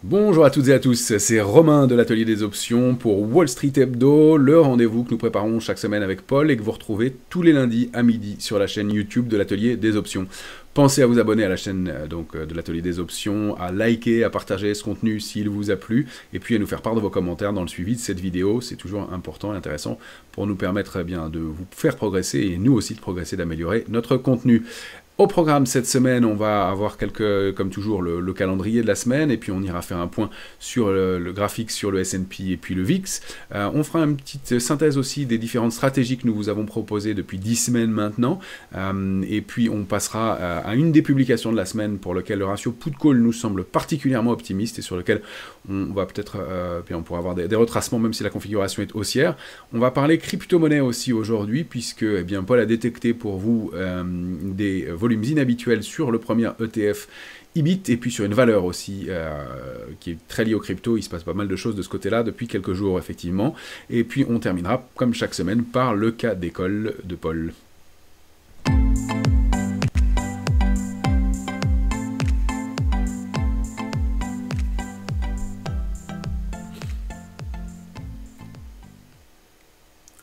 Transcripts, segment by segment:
Bonjour à toutes et à tous, c'est Romain de l'Atelier des Options pour Wall Street Hebdo, le rendez-vous que nous préparons chaque semaine avec Paul et que vous retrouvez tous les lundis à midi sur la chaîne YouTube de l'Atelier des Options. Pensez à vous abonner à la chaîne de l'Atelier des Options, à liker, à partager ce contenu s'il vous a plu, et puis à nous faire part de vos commentaires dans le suivi de cette vidéo. C'est toujours important et intéressant pour nous permettre de vous faire progresser et nous aussi de progresser, d'améliorer notre contenu. Au programme cette semaine, on va avoir comme toujours, le calendrier de la semaine, et puis on ira faire un point sur le graphique sur le S&P et puis le VIX. On fera une petite synthèse aussi des différentes stratégies que nous vous avons proposées depuis 10 semaines maintenant, et puis on passera à une des publications de la semaine pour lequel le ratio put-call nous semble particulièrement optimiste et sur lequel on va peut-être, puis on pourra avoir des retracements même si la configuration est haussière. On va parler crypto-monnaie aussi aujourd'hui, puisque Paul a détecté pour vous des volumes inhabituels sur le premier ETF IBIT et puis sur une valeur aussi qui est très liée au crypto. Il se passe pas mal de choses de ce côté-là depuis quelques jours effectivement. Et puis on terminera comme chaque semaine par le cas d'école de Paul.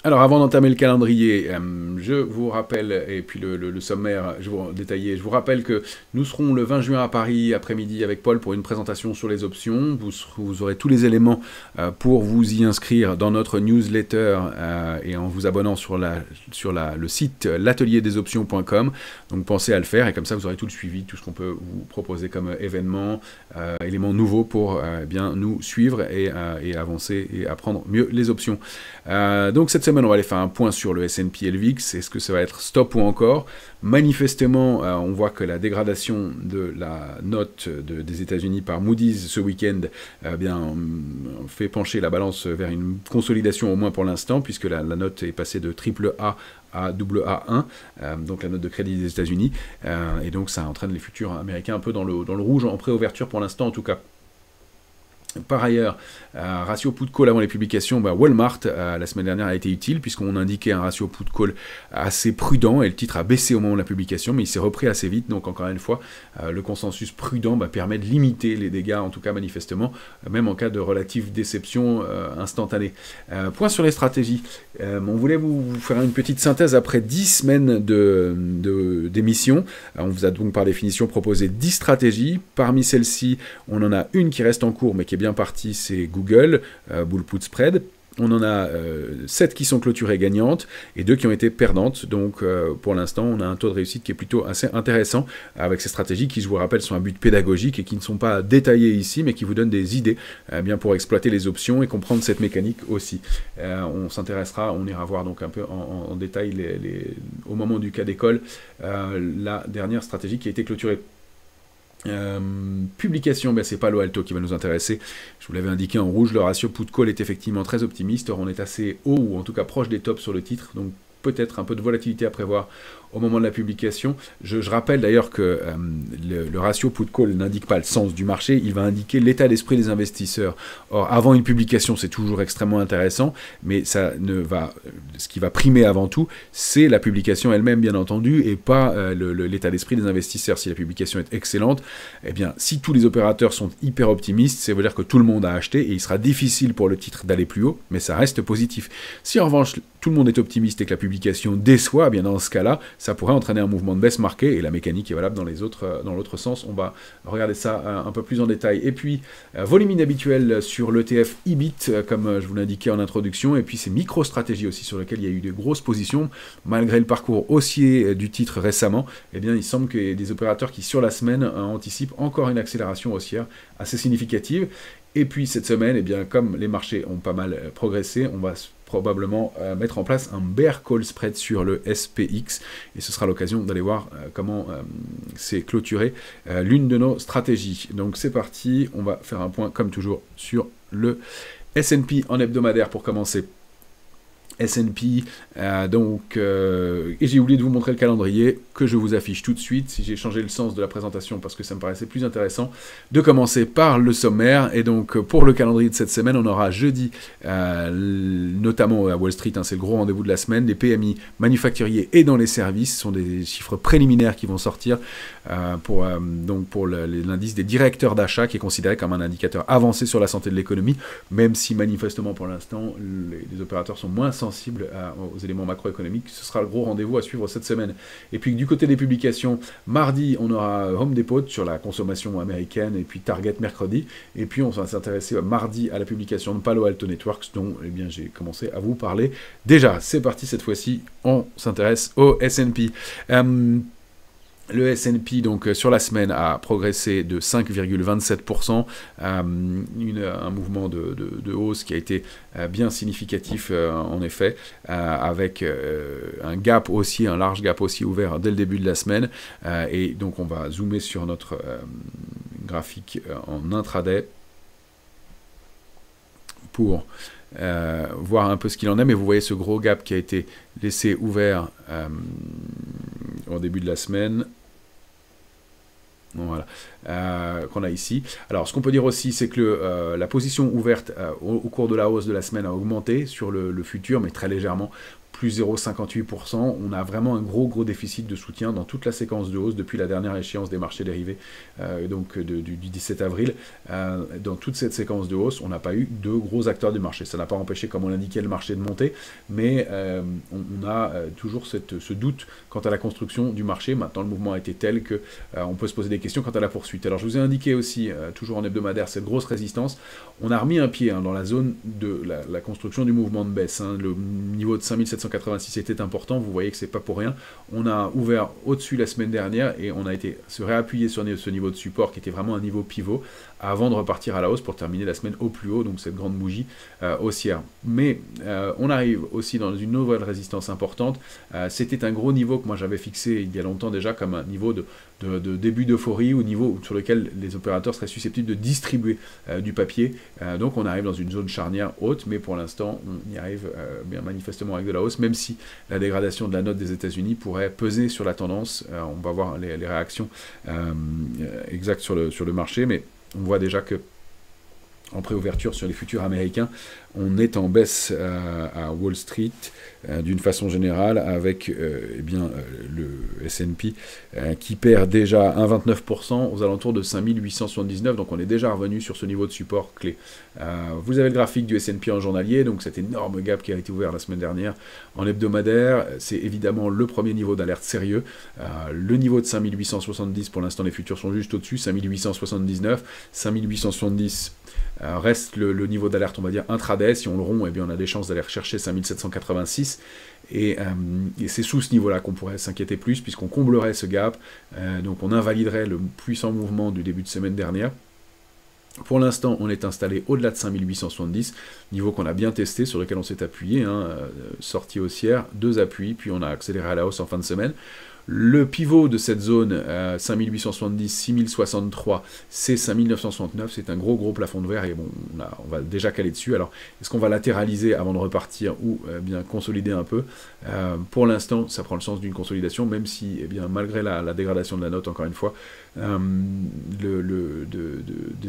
Alors avant d'entamer le calendrier, je vous rappelle, et puis le sommaire, je vous rappelle que nous serons le 20 juin à Paris après-midi avec Paul pour une présentation sur les options. Vous aurez tous les éléments pour vous y inscrire dans notre newsletter et en vous abonnant sur le site l'atelierdesoptions.com. Donc pensez à le faire et comme ça vous aurez tout le suivi, tout ce qu'on peut vous proposer comme événements, éléments nouveaux pour nous suivre et avancer et apprendre mieux les options. Donc cette semaine, on va aller faire un point sur le S&P et le VIX. Est-ce que ça va être stop ou encore? Manifestement, on voit que la dégradation de la note des États-Unis par Moody's ce week-end fait pencher la balance vers une consolidation au moins pour l'instant, puisque la note est passée de triple A à AA1, donc la note de crédit des États-Unis, et donc ça entraîne les futurs américains un peu dans le rouge en préouverture pour l'instant en tout cas. Par ailleurs, ratio put-call avant les publications, Walmart, la semaine dernière, a été utile puisqu'on indiquait un ratio put-call assez prudent et le titre a baissé au moment de la publication, mais il s'est repris assez vite. Donc encore une fois, le consensus prudent permet de limiter les dégâts, en tout cas manifestement, même en cas de relative déception instantanée. Point sur les stratégies. On voulait vous faire une petite synthèse après 10 semaines d'émission. On vous a donc par définition proposé 10 stratégies. Parmi celles-ci, on en a une qui reste en cours mais qui est bien partie, c'est Google, Bull Put Spread. On en a 7 qui sont clôturées gagnantes et 2 qui ont été perdantes. Donc pour l'instant, on a un taux de réussite qui est plutôt assez intéressant avec ces stratégies qui, je vous rappelle, sont un but pédagogique et qui ne sont pas détaillées ici, mais qui vous donnent des idées pour exploiter les options et comprendre cette mécanique aussi. On s'intéressera, on ira voir donc un peu en détail au moment du cas d'école la dernière stratégie qui a été clôturée. Publication, c'est Palo Alto qui va nous intéresser. Je vous l'avais indiqué en rouge, le ratio put-call est effectivement très optimiste. Or, on est assez haut ou en tout cas proche des tops sur le titre, donc peut-être un peu de volatilité à prévoir au moment de la publication. Je rappelle d'ailleurs que le ratio put-call n'indique pas le sens du marché, il va indiquer l'état d'esprit des investisseurs. Or, avant une publication, c'est toujours extrêmement intéressant, mais ce qui va primer avant tout, c'est la publication elle-même, bien entendu, et pas l'état d'esprit des investisseurs. Si la publication est excellente, si tous les opérateurs sont hyper optimistes, ça veut dire que tout le monde a acheté, et il sera difficile pour le titre d'aller plus haut, mais ça reste positif. Si en revanche, tout le monde est optimiste et que la publication déçoit, dans ce cas-là, ça pourrait entraîner un mouvement de baisse marqué, et la mécanique est valable dans l'autre sens. On va regarder ça un peu plus en détail. Et puis, volume inhabituel sur l'ETF IBIT, comme je vous l'indiquais en introduction, et puis ces micro-stratégies aussi sur lesquelles il y a eu de grosses positions, malgré le parcours haussier du titre récemment, il semble qu'il y ait des opérateurs qui, sur la semaine, anticipent encore une accélération haussière assez significative. Et puis cette semaine, comme les marchés ont pas mal progressé, on va probablement mettre en place un bear call spread sur le SPX et ce sera l'occasion d'aller voir comment c'est clôturé l'une de nos stratégies. Donc c'est parti, on va faire un point comme toujours sur le S&P en hebdomadaire pour commencer. S&P, et j'ai oublié de vous montrer le calendrier, que je vous affiche tout de suite. Si j'ai changé le sens de la présentation parce que ça me paraissait plus intéressant de commencer par le sommaire. Et donc pour le calendrier de cette semaine, on aura jeudi, notamment à Wall Street, c'est le gros rendez-vous de la semaine, les PMI manufacturiers et dans les services sont des chiffres préliminaires qui vont sortir pour l'indice des directeurs d'achat qui est considéré comme un indicateur avancé sur la santé de l'économie, même si manifestement pour l'instant les opérateurs sont moins sensibles aux éléments macroéconomiques. Ce sera le gros rendez-vous à suivre cette semaine. Et puis du côté des publications, mardi on aura Home Depot sur la consommation américaine et puis Target mercredi. Et puis on va s'intéresser mardi à la publication de Palo Alto Networks dont j'ai commencé à vous parler. Déjà, c'est parti cette fois-ci, on s'intéresse au S&P. Le S&P, donc, sur la semaine, a progressé de 5,27%, un mouvement de hausse qui a été bien significatif, en effet, avec un large gap haussier ouvert dès le début de la semaine. Et donc, on va zoomer sur notre graphique en intraday pour voir un peu ce qu'il en est, mais vous voyez ce gros gap qui a été laissé ouvert au début de la semaine. Voilà, qu'on a ici. Alors, ce qu'on peut dire aussi, c'est que la position ouverte au cours de la hausse de la semaine a augmenté sur le futur, mais très légèrement, plus 0,58%. On a vraiment un gros déficit de soutien dans toute la séquence de hausse depuis la dernière échéance des marchés dérivés, du 17 avril. Dans toute cette séquence de hausse, on n'a pas eu de gros acteurs du marché. Ça n'a pas empêché, comme on l'indiquait, le marché de monter, mais on a toujours ce doute quant à la construction du marché. Maintenant, le mouvement a été tel que on peut se poser des questions quant à la poursuite. Alors, je vous ai indiqué aussi, toujours en hebdomadaire, cette grosse résistance. On a remis un pied dans la zone de la construction du mouvement de baisse. Le niveau de 5786 était important, vous voyez que c'est pas pour rien. On a ouvert au-dessus la semaine dernière et on a été se réappuyer sur ce niveau de support qui était vraiment un niveau pivot avant de repartir à la hausse pour terminer la semaine au plus haut, donc cette grande bougie haussière. Mais on arrive aussi dans une nouvelle résistance importante. C'était un gros niveau que moi j'avais fixé il y a longtemps déjà comme un niveau de début d'euphorie, au niveau sur lequel les opérateurs seraient susceptibles de distribuer du papier. Donc on arrive dans une zone charnière haute, mais pour l'instant on y arrive bien manifestement avec de la hausse, même si la dégradation de la note des États-Unis pourrait peser sur la tendance. On va voir les réactions exactes sur le marché, mais on voit déjà que en préouverture sur les futurs américains, on est en baisse à Wall Street d'une façon générale avec le S&P qui perd déjà 1,29% aux alentours de 5879, donc on est déjà revenu sur ce niveau de support clé. Vous avez le graphique du S&P en journalier, donc cet énorme gap qui a été ouvert la semaine dernière en hebdomadaire, c'est évidemment le premier niveau d'alerte sérieux. Le niveau de 5870, pour l'instant les futurs sont juste au-dessus, 5879, 5870 reste le niveau d'alerte, on va dire, intraday. Si on le rompt, eh bien, on a des chances d'aller rechercher 5786. Et c'est sous ce niveau-là qu'on pourrait s'inquiéter plus, puisqu'on comblerait ce gap. Donc on invaliderait le puissant mouvement du début de semaine dernière. Pour l'instant, on est installé au-delà de 5870, niveau qu'on a bien testé, sur lequel on s'est appuyé, sortie haussière, 2 appuis, puis on a accéléré à la hausse en fin de semaine. Le pivot de cette zone 5870, 6063, c'est 5969, c'est un gros plafond de verre et bon, on va déjà caler dessus. Alors, est-ce qu'on va latéraliser avant de repartir ou bien consolider un peu? Pour l'instant, ça prend le sens d'une consolidation, même si, malgré la dégradation de la note, encore une fois, des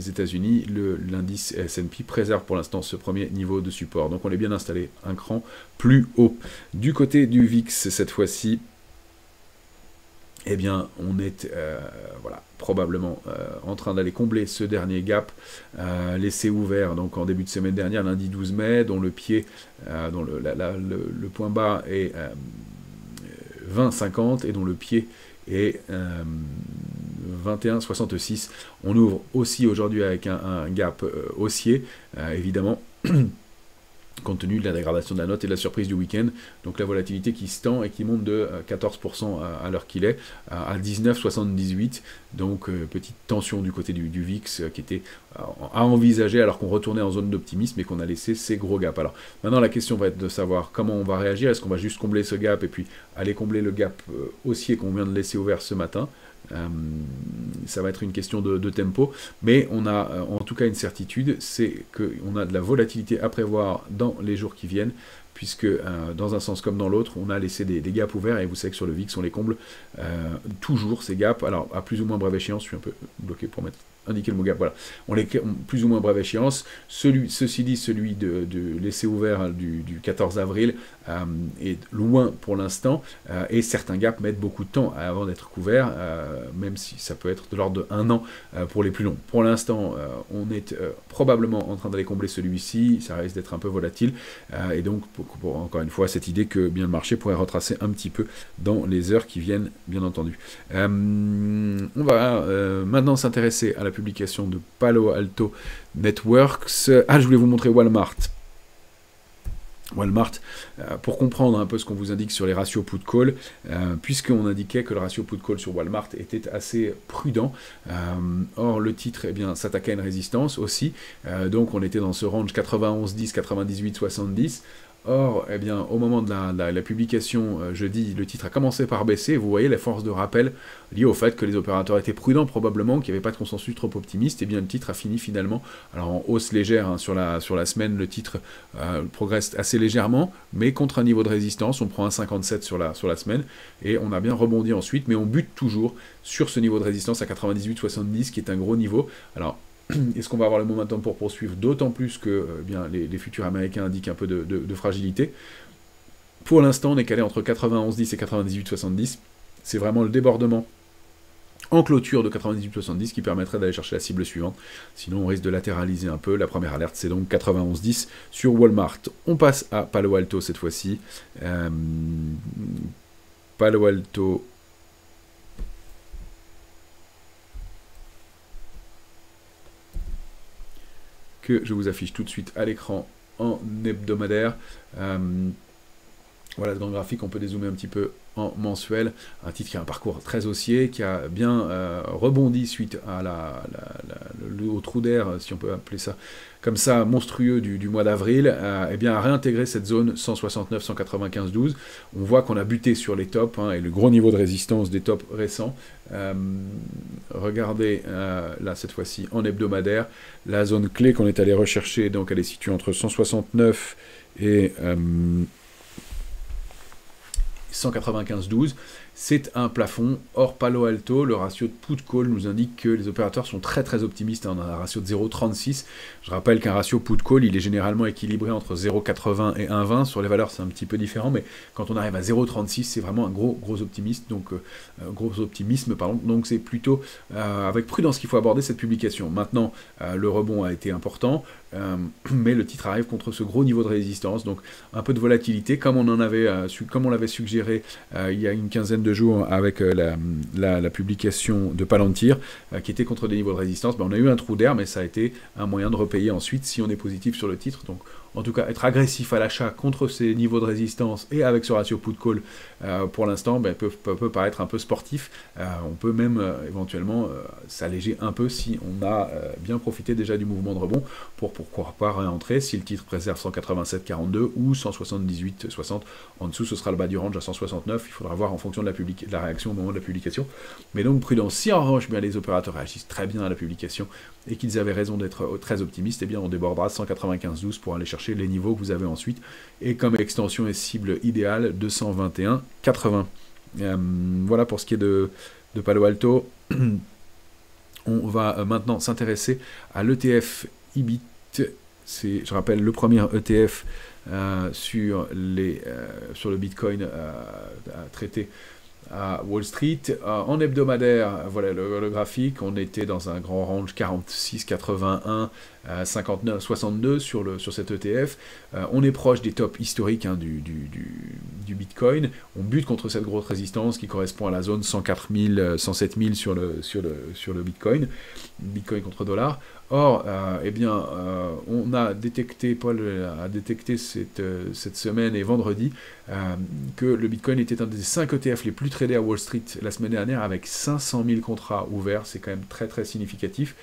États-Unis, l'indice S&P préserve pour l'instant ce premier niveau de support. Donc, on est bien installé un cran plus haut. Du côté du VIX, cette fois-ci, on est probablement en train d'aller combler ce dernier gap laissé ouvert donc en début de semaine dernière, lundi 12 mai, dont le pied, dont le point bas est 20,50 et dont le pied est 21,66. On ouvre aussi aujourd'hui avec un gap haussier, évidemment. Compte tenu de la dégradation de la note et de la surprise du week-end. Donc la volatilité qui se tend et qui monte de 14% à l'heure qu'il est, à 19,78. Donc petite tension du côté du VIX qui était à envisager alors qu'on retournait en zone d'optimisme et qu'on a laissé ces gros gaps. Alors maintenant la question va être de savoir comment on va réagir. Est-ce qu'on va juste combler ce gap et puis aller combler le gap haussier qu'on vient de laisser ouvert ce matin? Ça va être une question de tempo, mais on a en tout cas une certitude, c'est qu'on a de la volatilité à prévoir dans les jours qui viennent, puisque dans un sens comme dans l'autre, on a laissé des gaps ouverts, et vous savez que sur le VIX, on les comble toujours, ces gaps, alors à plus ou moins brève échéance, je suis un peu bloqué pour indiquer le mot gap, voilà, on les plus ou moins brève échéance. Ceci dit, celui de laisser ouvert du 14 avril est loin pour l'instant, et certains gaps mettent beaucoup de temps avant d'être couverts, même si ça peut être de l'ordre de 1 an pour les plus longs. Pour l'instant, on est probablement en train d'aller combler celui-ci, ça risque d'être un peu volatile, et donc pour encore une fois cette idée que bien le marché pourrait retracer un petit peu dans les heures qui viennent, bien entendu. On va maintenant s'intéresser à la publication de Palo Alto Networks. Ah, je voulais vous montrer Walmart. Walmart, pour comprendre un peu ce qu'on vous indique sur les ratios put-call, puisqu'on indiquait que le ratio put-call sur Walmart était assez prudent. Or, le titre s'attaquait à une résistance aussi. Donc, on était dans ce range 91,10, 98,70. Or, au moment de la publication jeudi, le titre a commencé par baisser. Vous voyez la force de rappel liée au fait que les opérateurs étaient prudents probablement, qu'il n'y avait pas de consensus trop optimiste. Et bien le titre a fini finalement, alors en hausse légère sur la semaine, le titre progresse assez légèrement, mais contre un niveau de résistance. On prend un 57 sur la semaine et on a bien rebondi ensuite, mais on bute toujours sur ce niveau de résistance à 98,70 qui est un gros niveau. Alors, est-ce qu'on va avoir le momentum pour poursuivre, d'autant plus que les futurs américains indiquent un peu de fragilité. Pour l'instant, on est calé entre 91,10 et 98,70. C'est vraiment le débordement en clôture de 98,70 qui permettrait d'aller chercher la cible suivante. Sinon, on risque de latéraliser un peu. La première alerte, c'est donc 91,10 sur Walmart. On passe à Palo Alto cette fois-ci. Palo Alto... que je vous affiche tout de suite à l'écran en hebdomadaire. Voilà, dans le graphique, on peut dézoomer un petit peu en mensuel. Un titre qui a un parcours très haussier, qui a bien rebondi suite à au trou d'air, si on peut appeler ça comme ça, monstrueux du mois d'avril, a réintégré cette zone 169, 195, 12. On voit qu'on a buté sur les tops, et le gros niveau de résistance des tops récents. Regardez, là, cette fois-ci, en hebdomadaire, la zone clé qu'on est allé rechercher, donc elle est située entre 169 et 195,12, c'est un plafond. Hors Palo Alto, le ratio de put-call nous indique que les opérateurs sont très très optimistes. On a un ratio de 0,36. Je rappelle qu'un ratio put-call, il est généralement équilibré entre 0,80 et 1,20. Sur les valeurs, c'est un petit peu différent, mais quand on arrive à 0,36, c'est vraiment un gros optimisme. Donc c'est plutôt avec prudence qu'il faut aborder cette publication. Maintenant, le rebond a été important, mais le titre arrive contre ce gros niveau de résistance, donc un peu de volatilité, comme on l'avait suggéré il y a une quinzaine de jours avec la publication de Palantir, qui était contre des niveaux de résistance. On a eu un trou d'air, mais ça a été un moyen de repayer ensuite si on est positif sur le titre. Donc en tout cas, être agressif à l'achat contre ces niveaux de résistance et avec ce ratio put-call, pour l'instant, peut paraître un peu sportif. On peut même éventuellement s'alléger un peu si on a bien profité déjà du mouvement de rebond pour pourquoi pas réentrer si le titre préserve 187,42 ou 178,60. En dessous, ce sera le bas du range à 169. Il faudra voir en fonction de la réaction au moment de la publication. Mais donc, prudence. Si en revanche, les opérateurs réagissent très bien à la publication et qu'ils avaient raison d'être très optimistes, on débordera 195,12 pour aller chercher les niveaux que vous avez ensuite, et comme extension et cible idéale 221,80. Voilà pour ce qui est de Palo Alto. On va maintenant s'intéresser à l'ETF IBIT. C'est, je rappelle, le premier ETF sur le Bitcoin traité à Wall Street. En hebdomadaire, voilà le graphique, on était dans un grand range 46, 81, 59, 62 sur cet ETF. On est proche des tops historiques du Bitcoin. On bute contre cette grosse résistance qui correspond à la zone 104 000, 107 000 sur le Bitcoin contre dollar. Or, on a détecté, Paul a détecté cette semaine et vendredi que le Bitcoin était un des 5 ETF les plus tradés à Wall Street la semaine dernière, avec 500 000 contrats ouverts. C'est quand même très très significatif.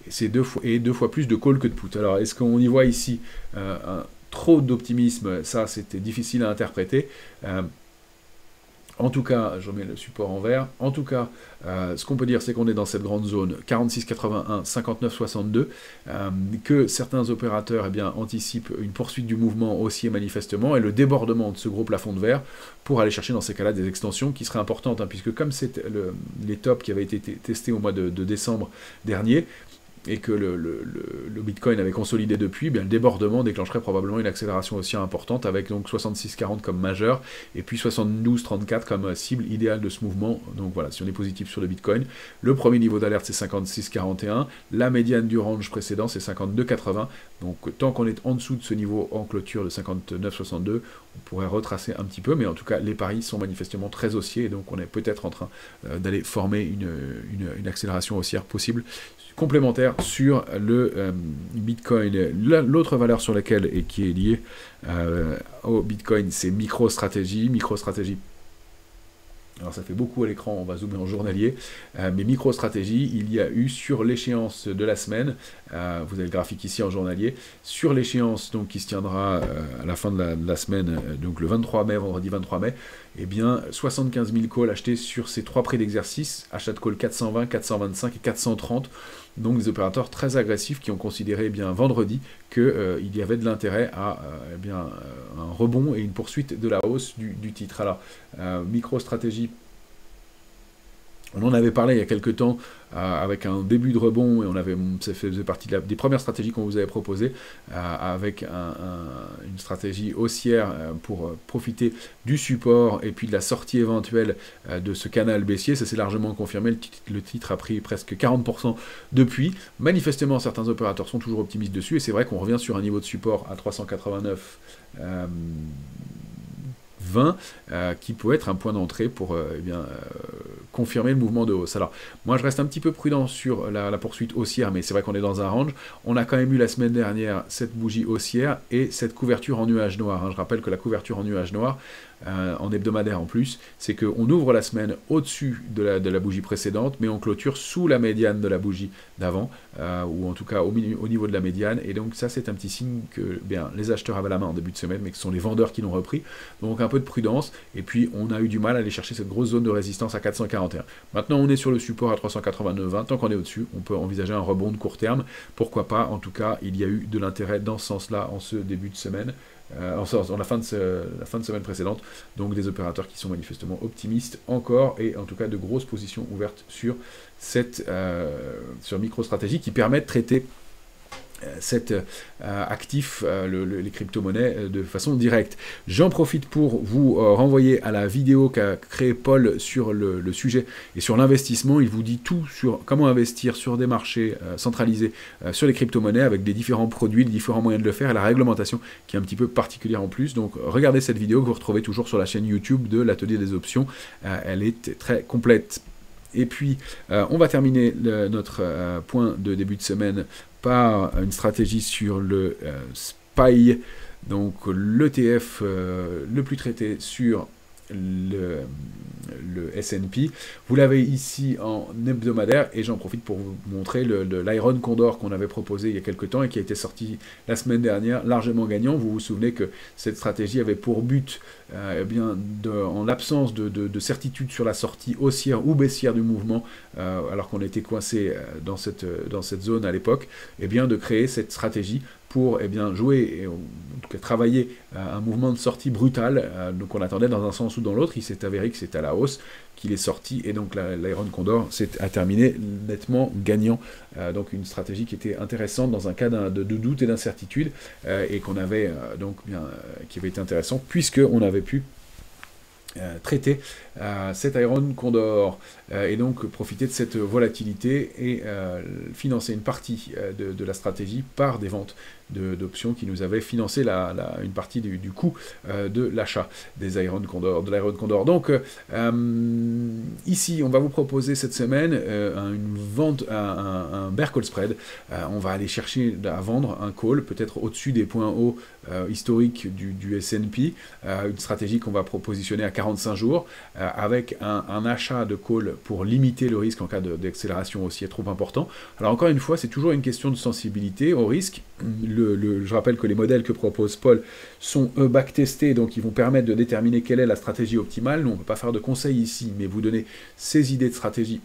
Et c'est deux fois plus de call que de put. Alors, est-ce qu'on y voit ici trop d'optimisme? Ça, c'était difficile à interpréter. En tout cas, je remets le support en vert. En tout cas, ce qu'on peut dire, c'est qu'on est dans cette grande zone 46,81, 59,62, que certains opérateurs anticipent une poursuite du mouvement haussier manifestement et le débordement de ce gros plafond de verre pour aller chercher dans ces cas-là des extensions qui seraient importantes, hein, puisque comme c'est les tops qui avaient été testés au mois de décembre dernier, et que le Bitcoin avait consolidé depuis, bien, le débordement déclencherait probablement une accélération haussière importante, avec donc 66,40 comme majeur, et puis 72,34 comme cible idéale de ce mouvement. Donc voilà, si on est positif sur le Bitcoin, le premier niveau d'alerte c'est 56,41, la médiane du range précédent c'est 52,80, donc tant qu'on est en dessous de ce niveau en clôture de 59,62, on pourrait retracer un petit peu, mais en tout cas les paris sont manifestement très haussiers, et donc on est peut-être en train d'aller former une accélération haussière possible, complémentaire sur le Bitcoin. L'autre valeur sur laquelle et qui est liée au Bitcoin, c'est MicroStrategy. MicroStrategy, alors ça fait beaucoup à l'écran, on va zoomer en journalier, mais MicroStrategy, il y a eu sur l'échéance de la semaine, vous avez le graphique ici en journalier, sur l'échéance donc qui se tiendra à la fin de la semaine, donc le 23 mai, vendredi 23 mai, eh bien 75 000 calls achetés sur ces trois prix d'exercice, achat de call 420, 425 et 430, donc des opérateurs très agressifs qui ont considéré vendredi qu'il y avait de l'intérêt à un rebond et une poursuite de la hausse du titre. Alors, MicroStrategy, on en avait parlé il y a quelques temps avec un début de rebond, et ça faisait partie des premières stratégies qu'on vous avait proposées, avec une stratégie haussière pour profiter du support et puis de la sortie éventuelle de ce canal baissier. Ça s'est largement confirmé, le titre a pris presque 40% depuis. Manifestement, certains opérateurs sont toujours optimistes dessus, et c'est vrai qu'on revient sur un niveau de support à 389. 20, qui peut être un point d'entrée pour confirmer le mouvement de hausse. Alors, moi je reste un petit peu prudent sur la poursuite haussière, mais c'est vrai qu'on est dans un range. On a quand même eu la semaine dernière cette bougie haussière et cette couverture en nuage noir, hein. Je rappelle que la couverture en nuage noir, en hebdomadaire en plus, c'est qu'on ouvre la semaine au-dessus de la bougie précédente, mais on clôture sous la médiane de la bougie d'avant, ou en tout cas au niveau de la médiane, et donc ça c'est un petit signe que les acheteurs avaient la main en début de semaine, mais que ce sont les vendeurs qui l'ont repris, donc un peu de prudence, et puis on a eu du mal à aller chercher cette grosse zone de résistance à 441. Maintenant on est sur le support à 389,20, tant qu'on est au-dessus, on peut envisager un rebond de court terme, pourquoi pas. En tout cas, il y a eu de l'intérêt dans ce sens-là en ce début de semaine, en la fin de semaine précédente, donc des opérateurs qui sont manifestement optimistes encore, et en tout cas de grosses positions ouvertes sur sur MicroStrategy qui permet de traiter cet actif, les crypto-monnaies, de façon directe. J'en profite pour vous renvoyer à la vidéo qu'a créée Paul sur le sujet et sur l'investissement. Il vous dit tout sur comment investir sur des marchés centralisés sur les crypto-monnaies, avec des différents produits, les différents moyens de le faire, et la réglementation qui est un petit peu particulière en plus. Donc regardez cette vidéo que vous retrouvez toujours sur la chaîne YouTube de l'Atelier des Options. Elle est très complète. Et puis, on va terminer notre point de début de semaine par une stratégie sur le SPY, donc l'ETF le plus traité sur le S&P. Vous l'avez ici en hebdomadaire, et j'en profite pour vous montrer l'Iron Condor qu'on avait proposé il y a quelques temps et qui a été sorti la semaine dernière, largement gagnant. Vous vous souvenez que cette stratégie avait pour but, en l'absence de certitude sur la sortie haussière ou baissière du mouvement, alors qu'on était coincé dans cette zone à l'époque, de créer cette stratégie pour jouer et en tout cas travailler un mouvement de sortie brutal. Donc on attendait dans un sens ou dans l'autre. Il s'est avéré que c'est à la hausse qu'il est sorti, et donc l'Iron Condor a terminé nettement gagnant. Donc une stratégie qui était intéressante dans un cas de doute et d'incertitude, et qu'on avait qui avait été intéressant puisque on avait pu traiter cet Iron Condor, et donc profiter de cette volatilité et financer une partie de la stratégie par des ventes d'options qui nous avaient financé une partie du coût de l'achat de l'Iron Condor. Donc ici on va vous proposer cette semaine une vente, un bear call spread. On va aller chercher à vendre un call peut-être au-dessus des points hauts historiques du S&P, une stratégie qu'on va propositionner à 45 jours, avec un achat de call pour limiter le risque en cas d'accélération haussière trop important. Alors encore une fois, c'est toujours une question de sensibilité au risque. je rappelle que les modèles que propose Paul sont backtestés, donc ils vont permettre de déterminer quelle est la stratégie optimale. Nous, on ne peut pas faire de conseils ici, mais vous donner ces idées de stratégie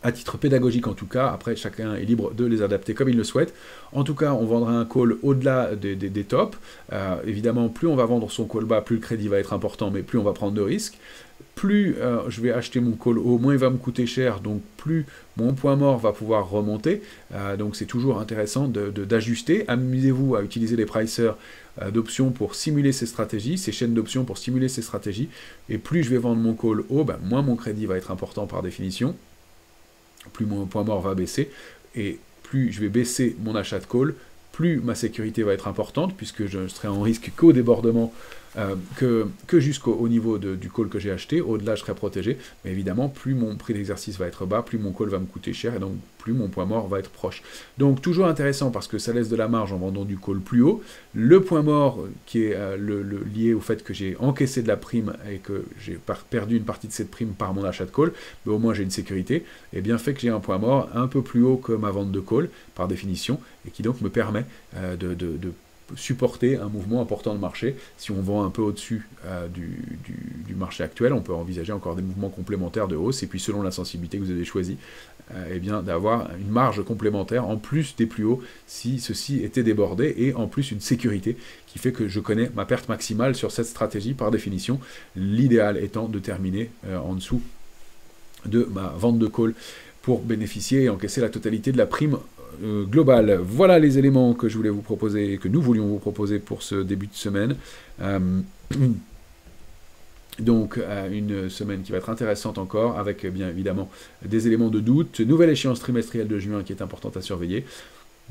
à titre pédagogique en tout cas. Après, chacun est libre de les adapter comme il le souhaite. En tout cas, on vendra un call au-delà des tops. Évidemment, plus on va vendre son call bas, plus le crédit va être important, mais plus on va prendre de risques. Plus je vais acheter mon call haut, moins il va me coûter cher, donc plus mon point mort va pouvoir remonter. Donc c'est toujours intéressant d'ajuster. Amusez-vous à utiliser les pricers d'options pour simuler ces stratégies, ces chaînes d'options pour simuler ces stratégies. Et plus je vais vendre mon call haut, ben, moins mon crédit va être important par définition. Plus mon point mort va baisser, et plus je vais baisser mon achat de call, plus ma sécurité va être importante, puisque je serai en risque qu'au débordement, que jusqu'au niveau du call que j'ai acheté. Au-delà, je serai protégé, mais évidemment, plus mon prix d'exercice va être bas, plus mon call va me coûter cher, et donc plus mon point mort va être proche. Donc toujours intéressant, parce que ça laisse de la marge en vendant du call plus haut. Le point mort, qui est lié au fait que j'ai encaissé de la prime, et que j'ai perdu une partie de cette prime par mon achat de call, mais au moins j'ai une sécurité, et bien fait que j'ai un point mort un peu plus haut que ma vente de call, par définition, et qui donc me permet de supporter un mouvement important de marché. Si on vend un peu au-dessus du marché actuel, on peut envisager encore des mouvements complémentaires de hausse, et puis selon la sensibilité que vous avez choisie, eh bien d'avoir une marge complémentaire en plus des plus hauts si ceci était débordé, et en plus une sécurité qui fait que je connais ma perte maximale sur cette stratégie par définition, l'idéal étant de terminer en dessous de ma vente de call pour bénéficier et encaisser la totalité de la prime globale. Voilà les éléments que je voulais vous proposer, que nous voulions vous proposer pour ce début de semaine. Donc une semaine qui va être intéressante encore, avec bien évidemment des éléments de doute. Nouvelle échéance trimestrielle de juin qui est importante à surveiller.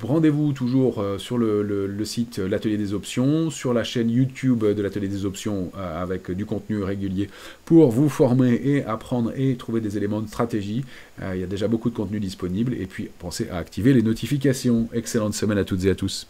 Rendez-vous toujours sur le site l'Atelier des Options, sur la chaîne YouTube de l'Atelier des Options avec du contenu régulier pour vous former et apprendre et trouver des éléments de stratégie. Il y a déjà beaucoup de contenu disponible, et puis pensez à activer les notifications. Excellente semaine à toutes et à tous.